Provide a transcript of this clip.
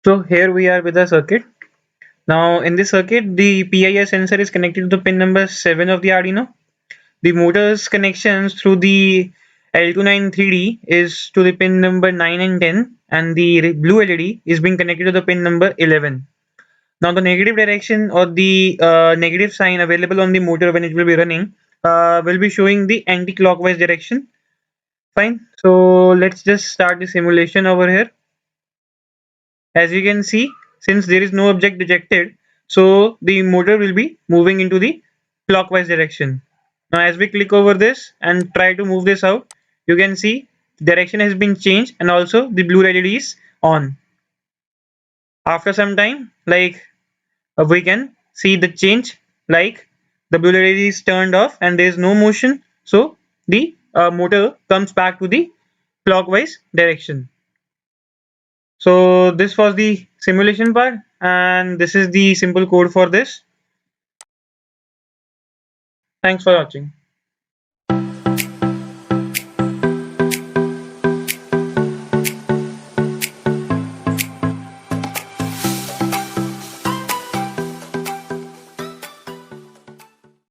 So here we are with the circuit. Now in this circuit, the PIR sensor is connected to the pin number 7 of the Arduino. The motor's connections through the L293D is to the pin number 9 and 10, and the blue LED is being connected to the pin number 11. Now the negative direction or the negative sign available on the motor when it will be running will be showing the anti-clockwise direction. Fine. So let's just start the simulation over here. As you can see, since there is no object detected, so the motor will be moving into the clockwise direction. Now as we click over this and try to move this out, you can see direction has been changed and also the blue LED is on. After some time, like we can see the change, like the blue LED is turned off and there is no motion, so the motor comes back to the clockwise direction. So this was the simulation part, and this is the simple code for this. Thanks for watching.